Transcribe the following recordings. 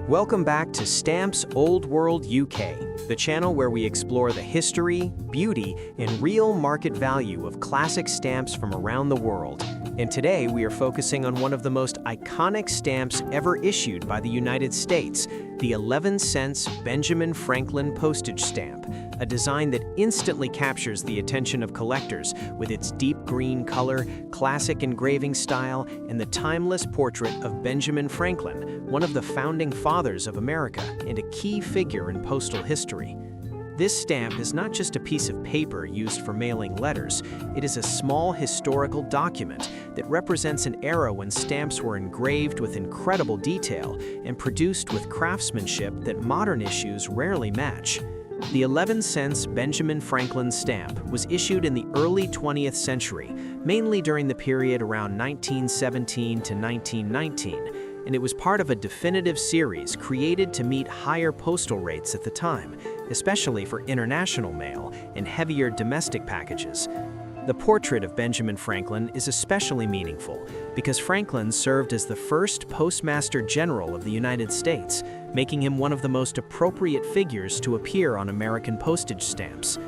Welcome back to Stamps Old World UK, the channel where we explore the history, beauty, and real market value of classic stamps from around the world. And today we are focusing on one of the most iconic stamps ever issued by the United States, the 11 cents Benjamin Franklin postage stamp, a design that instantly captures the attention of collectors with its deep green color, classic engraving style, and the timeless portrait of Benjamin Franklin, one of the founding fathers of America and a key figure in postal history. This stamp is not just a piece of paper used for mailing letters, it is a small historical document that represents an era when stamps were engraved with incredible detail and produced with craftsmanship that modern issues rarely match. The 11 cents Benjamin Franklin stamp was issued in the early 20th century, mainly during the period around 1917 to 1919, and it was part of a definitive series created to meet higher postal rates at the time, especially for international mail and heavier domestic packages. The portrait of Benjamin Franklin is especially meaningful because Franklin served as the first Postmaster General of the United States, making him one of the most appropriate figures to appear on American postage stamps.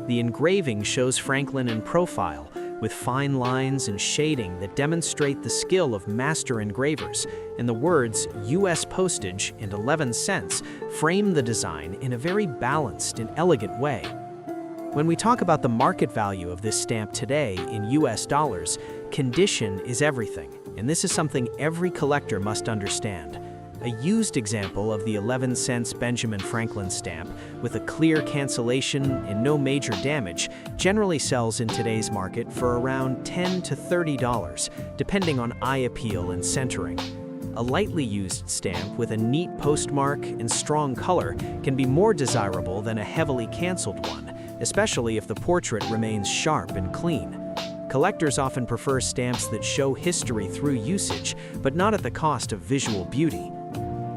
The engraving shows Franklin in profile, with fine lines and shading that demonstrate the skill of master engravers, and the words U.S. Postage and 11 cents frame the design in a very balanced and elegant way. When we talk about the market value of this stamp today in US dollars, condition is everything, and this is something every collector must understand. A used example of the 11 cents Benjamin Franklin stamp, with a clear cancellation and no major damage, generally sells in today's market for around $10 to $30, depending on eye appeal and centering. A lightly used stamp with a neat postmark and strong color can be more desirable than a heavily canceled one, especially if the portrait remains sharp and clean. Collectors often prefer stamps that show history through usage, but not at the cost of visual beauty.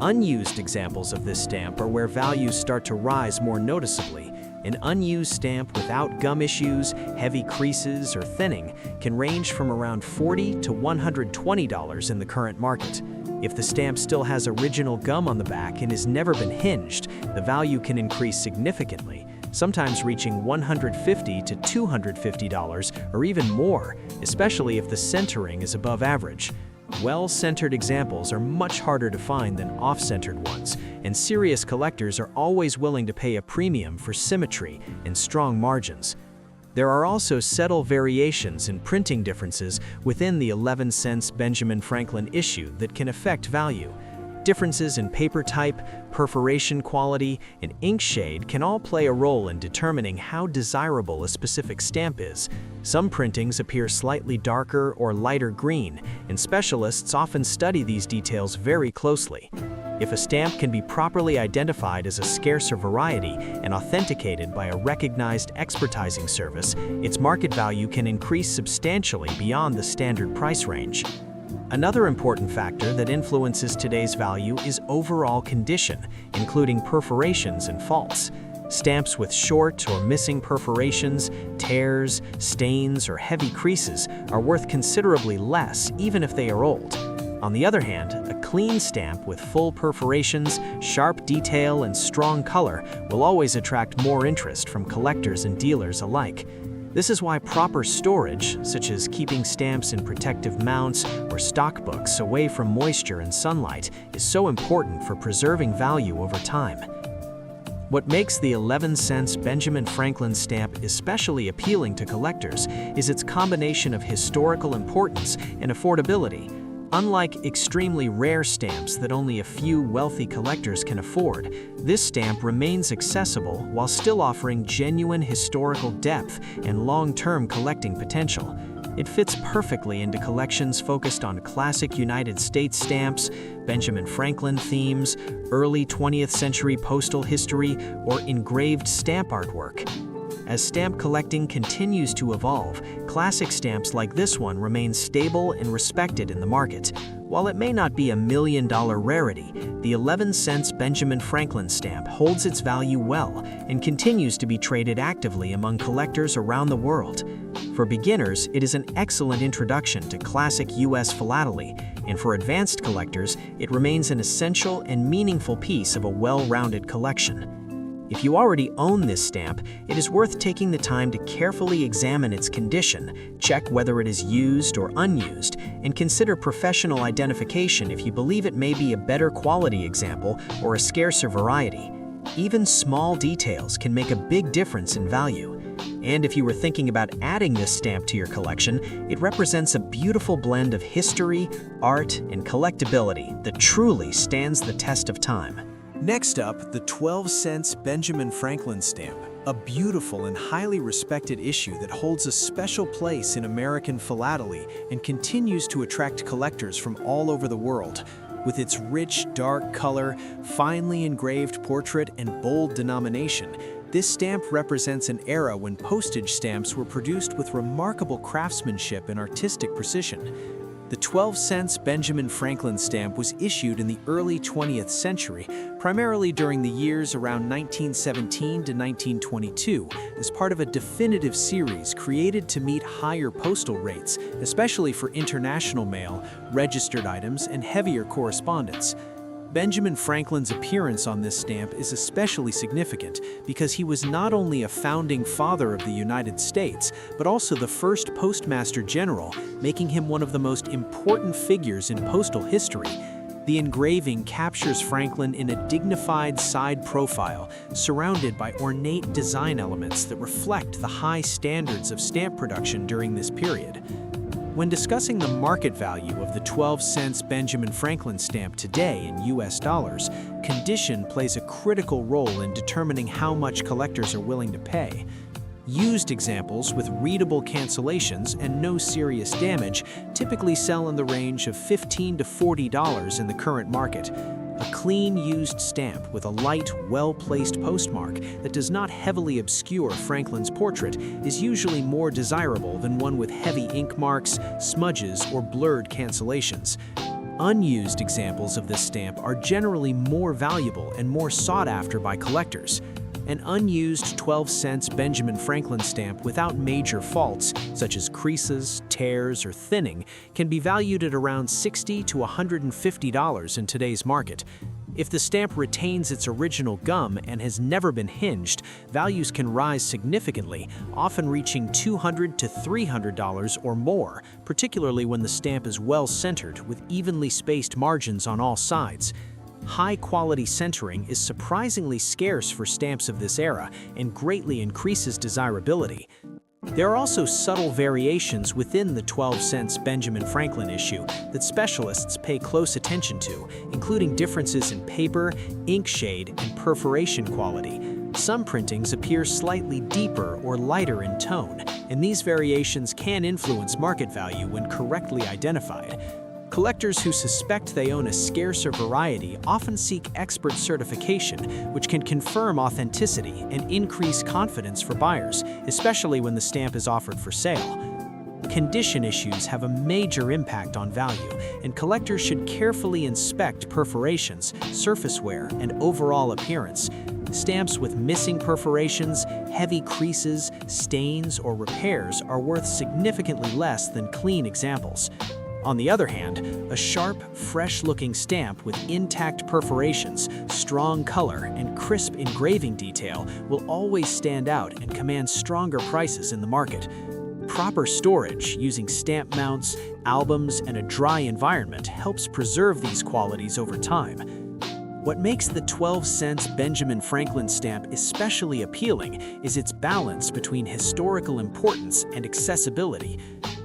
Unused examples of this stamp are where values start to rise more noticeably. An unused stamp without gum issues, heavy creases, or thinning can range from around $40 to $120 in the current market. If the stamp still has original gum on the back and has never been hinged, the value can increase significantly, sometimes reaching $150 to $250 or even more, especially if the centering is above average. Well-centered examples are much harder to find than off-centered ones, and serious collectors are always willing to pay a premium for symmetry and strong margins. There are also subtle variations and printing differences within the 11 cents Benjamin Franklin issue that can affect value. Differences in paper type, perforation quality, and ink shade can all play a role in determining how desirable a specific stamp is. Some printings appear slightly darker or lighter green, and specialists often study these details very closely. If a stamp can be properly identified as a scarcer variety and authenticated by a recognized expertising service, its market value can increase substantially beyond the standard price range. Another important factor that influences today's value is overall condition, including perforations and faults. Stamps with short or missing perforations, tears, stains, or heavy creases are worth considerably less even if they are old. On the other hand, a clean stamp with full perforations, sharp detail, and strong color will always attract more interest from collectors and dealers alike. This is why proper storage, such as keeping stamps in protective mounts or stock books away from moisture and sunlight, is so important for preserving value over time. What makes the 11 cents Benjamin Franklin stamp especially appealing to collectors is its combination of historical importance and affordability. Unlike extremely rare stamps that only a few wealthy collectors can afford, this stamp remains accessible while still offering genuine historical depth and long-term collecting potential. It fits perfectly into collections focused on classic United States stamps, Benjamin Franklin themes, early 20th century postal history, or engraved stamp artwork. as stamp collecting continues to evolve, classic stamps like this one remain stable and respected in the market. While it may not be a million-dollar rarity, the 11-cent Benjamin Franklin stamp holds its value well and continues to be traded actively among collectors around the world. For beginners, it is an excellent introduction to classic U.S. philately, and for advanced collectors, it remains an essential and meaningful piece of a well-rounded collection. If you already own this stamp, it is worth taking the time to carefully examine its condition, check whether it is used or unused, and consider professional identification if you believe it may be a better quality example or a scarcer variety. Even small details can make a big difference in value. And if you were thinking about adding this stamp to your collection, it represents a beautiful blend of history, art, and collectability that truly stands the test of time. Next up, the 12-cent Benjamin Franklin stamp, a beautiful and highly respected issue that holds a special place in American philately and continues to attract collectors from all over the world. With its rich, dark color, finely engraved portrait, and bold denomination, this stamp represents an era when postage stamps were produced with remarkable craftsmanship and artistic precision. The 12-cent Benjamin Franklin stamp was issued in the early 20th century, primarily during the years around 1917 to 1922, as part of a definitive series created to meet higher postal rates, especially for international mail, registered items, and heavier correspondence. Benjamin Franklin's appearance on this stamp is especially significant because he was not only a founding father of the United States, but also the first Postmaster General, making him one of the most important figures in postal history. The engraving captures Franklin in a dignified side profile, surrounded by ornate design elements that reflect the high standards of stamp production during this period. When discussing the market value of the 12-cent Benjamin Franklin stamp today in US dollars, condition plays a critical role in determining how much collectors are willing to pay. Used examples with readable cancellations and no serious damage typically sell in the range of $15 to $40 in the current market. A clean, used stamp with a light, well-placed postmark that does not heavily obscure Franklin's portrait is usually more desirable than one with heavy ink marks, smudges, or blurred cancellations. Unused examples of this stamp are generally more valuable and more sought after by collectors. An unused 12-cent Benjamin Franklin stamp without major faults, such as creases, tears, or thinning, can be valued at around $60 to $150 in today's market. If the stamp retains its original gum and has never been hinged, values can rise significantly, often reaching $200 to $300 or more, particularly when the stamp is well-centered with evenly spaced margins on all sides. High-quality centering is surprisingly scarce for stamps of this era and greatly increases desirability. There are also subtle variations within the 12-cent Benjamin Franklin issue that specialists pay close attention to, including differences in paper, ink shade, and perforation quality. Some printings appear slightly deeper or lighter in tone, and these variations can influence market value when correctly identified. Collectors who suspect they own a scarcer variety often seek expert certification, which can confirm authenticity and increase confidence for buyers, especially when the stamp is offered for sale. Condition issues have a major impact on value, and collectors should carefully inspect perforations, surface wear, and overall appearance. Stamps with missing perforations, heavy creases, stains, or repairs are worth significantly less than clean examples. On the other hand, a sharp, fresh-looking stamp with intact perforations, strong color, and crisp engraving detail will always stand out and command stronger prices in the market. Proper storage using stamp mounts, albums, and a dry environment helps preserve these qualities over time. What makes the 12-cent Benjamin Franklin stamp especially appealing is its balance between historical importance and accessibility.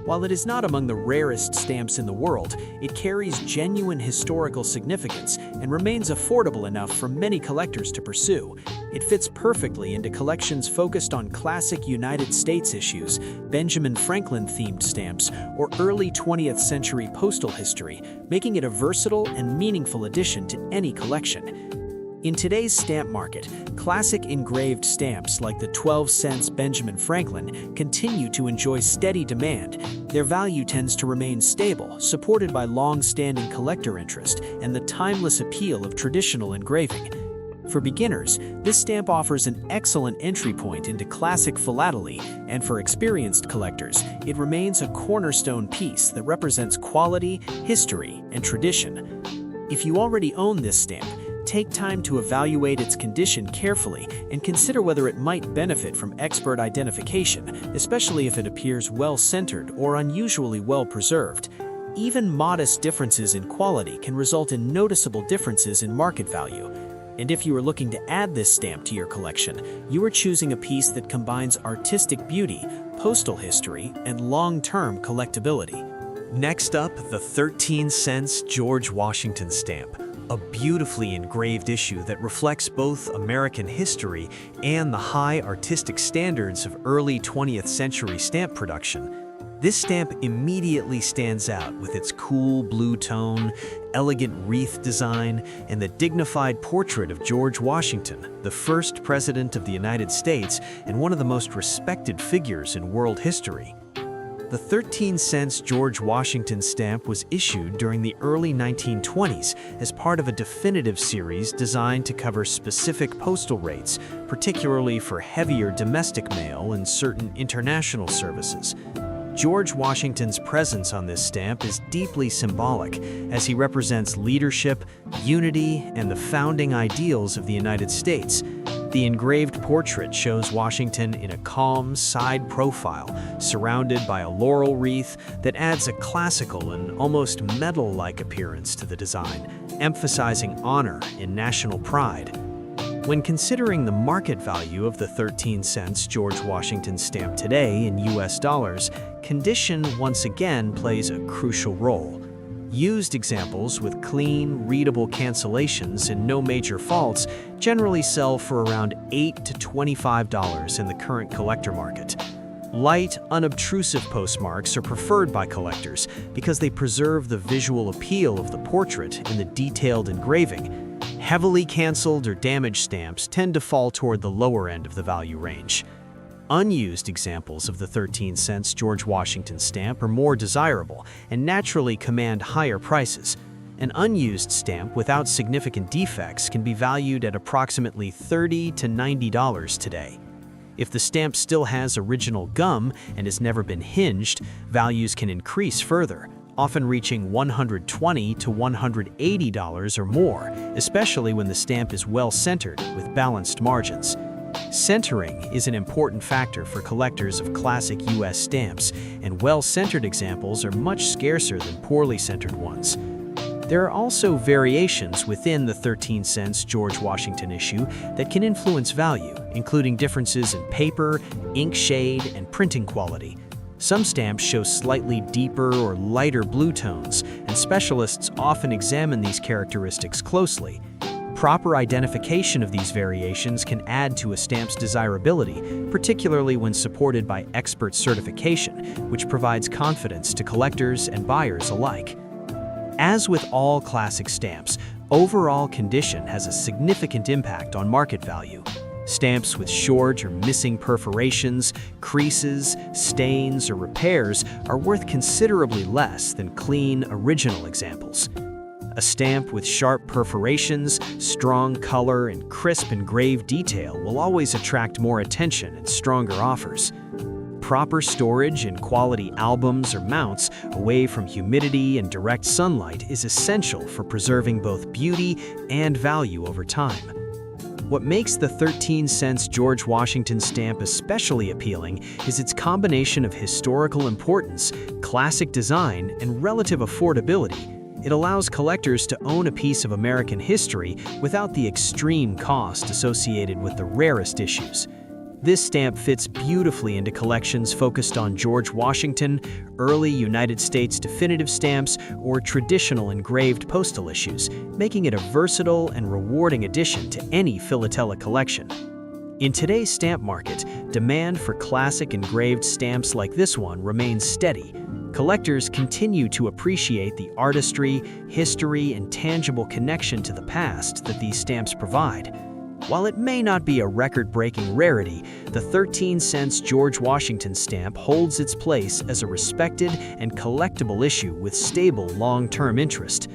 While it is not among the rarest stamps in the world, it carries genuine historical significance and remains affordable enough for many collectors to pursue. It fits perfectly into collections focused on classic United States issues, Benjamin Franklin-themed stamps, or early 20th century postal history, making it a versatile and meaningful addition to any collection. In today's stamp market, classic engraved stamps like the 12-cents Benjamin Franklin continue to enjoy steady demand. Their value tends to remain stable, supported by long-standing collector interest and the timeless appeal of traditional engraving. For beginners, this stamp offers an excellent entry point into classic philately, and for experienced collectors, it remains a cornerstone piece that represents quality, history, and tradition. If you already own this stamp, take time to evaluate its condition carefully and consider whether it might benefit from expert identification, especially if it appears well-centered or unusually well-preserved. Even modest differences in quality can result in noticeable differences in market value. And if you are looking to add this stamp to your collection, you are choosing a piece that combines artistic beauty, postal history, and long-term collectability. Next up, the 13 cents George Washington stamp, a beautifully engraved issue that reflects both American history and the high artistic standards of early 20th century stamp production. This stamp immediately stands out with its cool blue tone, elegant wreath design, and the dignified portrait of George Washington, the first president of the United States and one of the most respected figures in world history. The 13 cents George Washington stamp was issued during the early 1920s as part of a definitive series designed to cover specific postal rates, particularly for heavier domestic mail and certain international services. George Washington's presence on this stamp is deeply symbolic, as he represents leadership, unity, and the founding ideals of the United States. The engraved portrait shows Washington in a calm side profile, surrounded by a laurel wreath that adds a classical and almost medal-like appearance to the design, emphasizing honor and national pride. When considering the market value of the 13 cents George Washington stamp today in US dollars, condition once again plays a crucial role. Used examples with clean, readable cancellations and no major faults generally sell for around $8 to $25 in the current collector market. Light, unobtrusive postmarks are preferred by collectors because they preserve the visual appeal of the portrait in the detailed engraving. Heavily canceled or damaged stamps tend to fall toward the lower end of the value range. Unused examples of the 13 cents George Washington stamp are more desirable and naturally command higher prices. An unused stamp without significant defects can be valued at approximately $30 to $90 today. If the stamp still has original gum and has never been hinged, values can increase further, often reaching $120 to $180 or more, especially when the stamp is well-centered with balanced margins. Centering is an important factor for collectors of classic U.S. stamps, and well-centered examples are much scarcer than poorly centered ones. There are also variations within the 13 cents George Washington issue that can influence value, including differences in paper, ink shade, and printing quality. Some stamps show slightly deeper or lighter blue tones, and specialists often examine these characteristics closely. Proper identification of these variations can add to a stamp's desirability, particularly when supported by expert certification, which provides confidence to collectors and buyers alike. As with all classic stamps, overall condition has a significant impact on market value. Stamps with short or missing perforations, creases, stains, or repairs are worth considerably less than clean, original examples. A stamp with sharp perforations, strong color, and crisp engraved detail will always attract more attention and stronger offers. Proper storage in quality albums or mounts away from humidity and direct sunlight is essential for preserving both beauty and value over time. What makes the 13 cents George Washington stamp especially appealing is its combination of historical importance, classic design, and relative affordability. It allows collectors to own a piece of American history without the extreme cost associated with the rarest issues. This stamp fits beautifully into collections focused on George Washington, early United States definitive stamps, or traditional engraved postal issues, making it a versatile and rewarding addition to any philatelic collection. In today's stamp market, demand for classic engraved stamps like this one remains steady. Collectors continue to appreciate the artistry, history, and tangible connection to the past that these stamps provide. While it may not be a record-breaking rarity, the 13-cent George Washington stamp holds its place as a respected and collectible issue with stable long-term interest.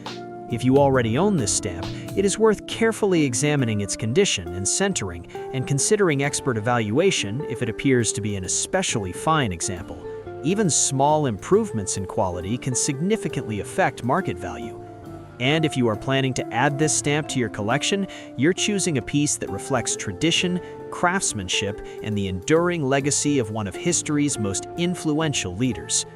If you already own this stamp, it is worth carefully examining its condition and centering and considering expert evaluation if it appears to be an especially fine example. Even small improvements in quality can significantly affect market value. And if you are planning to add this stamp to your collection, you're choosing a piece that reflects tradition, craftsmanship, and the enduring legacy of one of history's most influential leaders.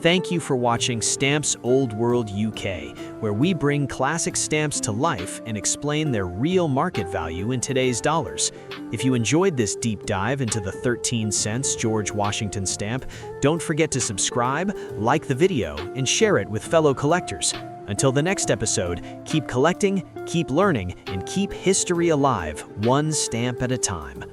Thank you for watching Stamps Old World UK, where we bring classic stamps to life and explain their real market value in today's dollars. If you enjoyed this deep dive into the 13-cent George Washington stamp, don't forget to subscribe, like the video, and share it with fellow collectors. Until the next episode, keep collecting, keep learning, and keep history alive, one stamp at a time.